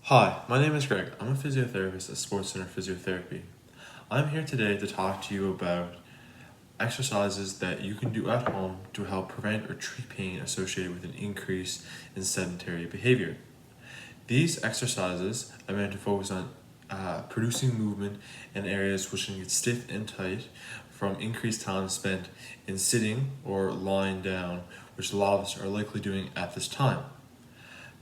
Hi, my name is Greg. I'm a physiotherapist at Sports Center Physiotherapy. I'm here today to talk to you about exercises that you can do at home to help prevent or treat pain associated with an increase in sedentary behavior. These exercises are meant to focus on producing movement in areas which can get stiff and tight from increased time spent in sitting or lying down, which a lot of us are likely doing at this time.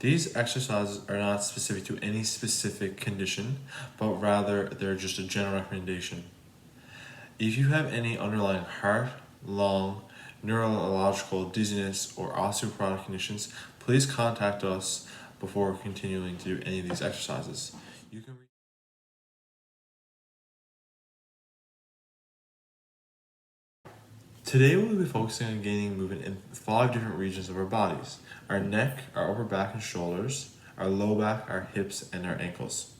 These exercises are not specific to any specific condition, but rather they're just a general recommendation. If you have any underlying heart, lung, neurological, dizziness, or osteoporotic conditions, please contact us before continuing to do any of these exercises. You can Today we'll be focusing on gaining movement in 5 different regions of our bodies: our neck, our upper back and shoulders, our low back, our hips, and our ankles.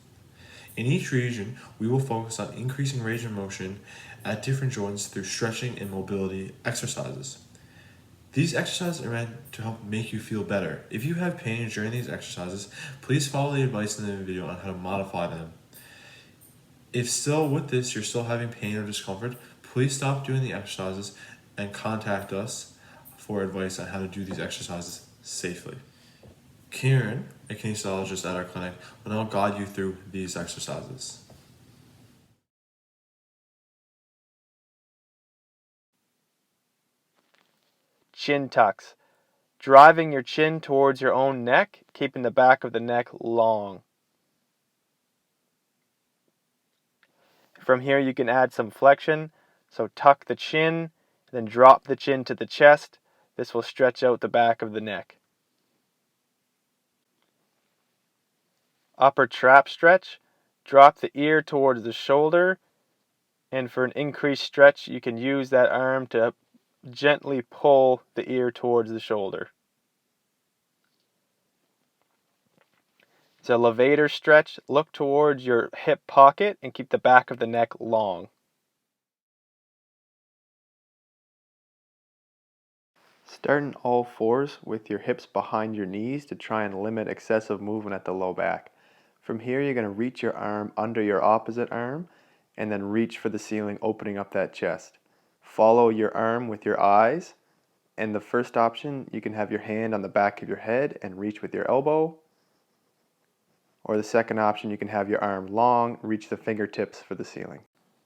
In each region, we will focus on increasing range of motion at different joints through stretching and mobility exercises. These exercises are meant to help make you feel better. If you have pain during these exercises, please follow the advice in the video on how to modify them. If still with this you're still having pain or discomfort, please stop doing the exercises and contact us for advice on how to do these exercises safely. Kieran, a kinesiologist at our clinic, will now guide you through these exercises. Chin tucks. Driving your chin towards your own neck, keeping the back of the neck long. From here you can add some flexion, so tuck the chin, then drop the chin to the chest. This will stretch out the back of the neck. Upper trap stretch. Drop the ear towards the shoulder, and for an increased stretch you can use that arm to gently pull the ear towards the shoulder. It's a levator stretch. Look towards your hip pocket and keep the back of the neck long. Start in all fours with your hips behind your knees to try and limit excessive movement at the low back. From here, you're going to reach your arm under your opposite arm and then reach for the ceiling, opening up that chest. Follow your arm with your eyes. And the first option, you can have your hand on the back of your head and reach with your elbow. Or the second option, you can have your arm long, reach the fingertips for the ceiling.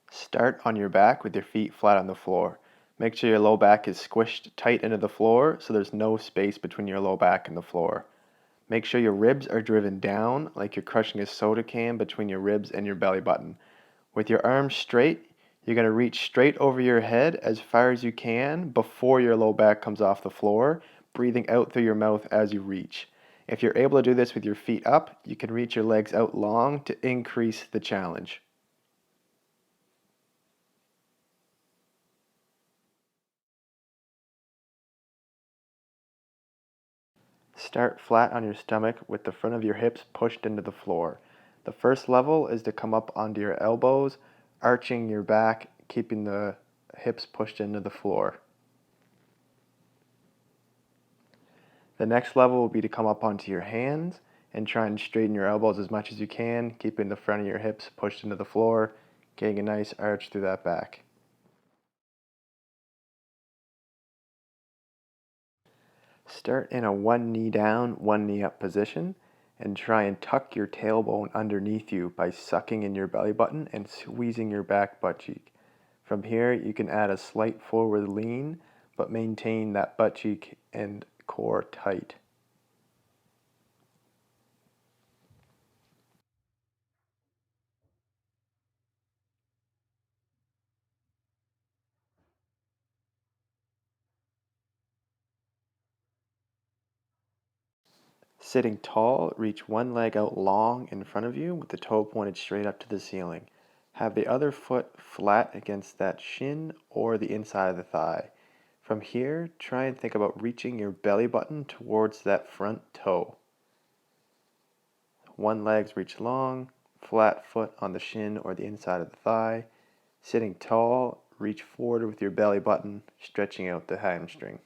Start on your back with your feet flat on the floor. Make sure your low back is squished tight into the floor so there's no space between your low back and the floor. Make sure your ribs are driven down like you're crushing a soda can between your ribs and your belly button. With your arms straight, you're going to reach straight over your head as far as you can before your low back comes off the floor, breathing out through your mouth as you reach. If you're able to do this with your feet up, you can reach your legs out long to increase the challenge. Start flat on your stomach with the front of your hips pushed into the floor. The first level is to come up onto your elbows, arching your back, keeping the hips pushed into the floor. The next level will be to come up onto your hands and try and straighten your elbows as much as you can, keeping the front of your hips pushed into the floor, getting a nice arch through that back. Start in a one knee down, one knee up position and try and tuck your tailbone underneath you by sucking in your belly button and squeezing your back butt cheek. From here, you can add a slight forward lean, but maintain that butt cheek and core tight. Sitting tall, reach one leg out long in front of you with the toe pointed straight up to the ceiling. Have the other foot flat against that shin or the inside of the thigh. From here, try and think about reaching your belly button towards that front toe. One leg's reach long, flat foot on the shin or the inside of the thigh. Sitting tall, reach forward with your belly button, stretching out the hamstring.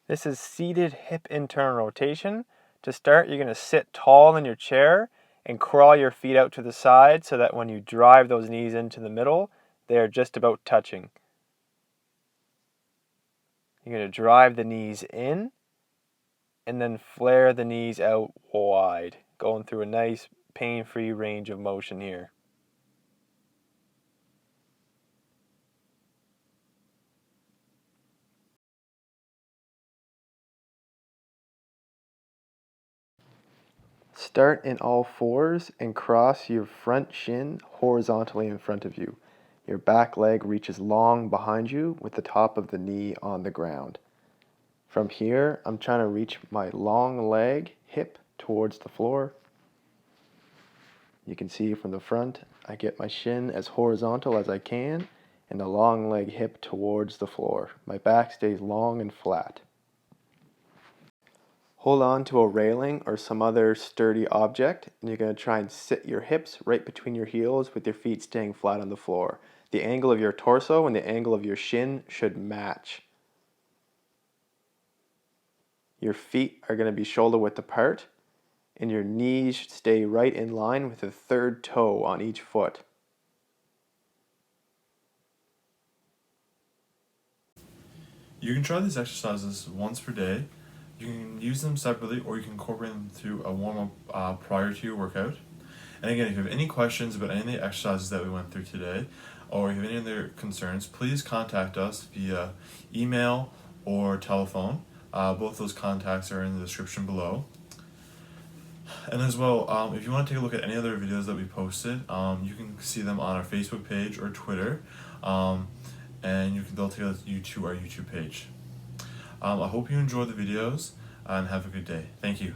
This is seated hip internal rotation. To start, you're going to sit tall in your chair and crawl your feet out to the side so that when you drive those knees into the middle, they are just about touching. You're going to drive the knees in and then flare the knees out wide, going through a nice pain-free range of motion here. Start in all fours and cross your front shin horizontally in front of you. Your back leg reaches long behind you with the top of the knee on the ground. From here, I'm trying to reach my long leg, hip, towards the floor. You can see from the front, I get my shin as horizontal as I can and the long leg hip towards the floor. My back stays long and flat. Hold on to a railing or some other sturdy object, and you're going to try and sit your hips right between your heels with your feet staying flat on the floor. The angle of your torso and the angle of your shin should match. Your feet are going to be shoulder width apart, and your knees should stay right in line with the third toe on each foot. You can try these exercises once per day. You can use them separately, or you can incorporate them through a warm-up prior to your workout. And again, if you have any questions about any of the exercises that we went through today, or if you have any other concerns, please contact us via email or telephone. Both those contacts are in the description below. And as well, if you want to take a look at any other videos that we posted, you can see them on our Facebook page or Twitter, and they'll take you to our YouTube page. I hope you enjoy the videos and have a good day. Thank you.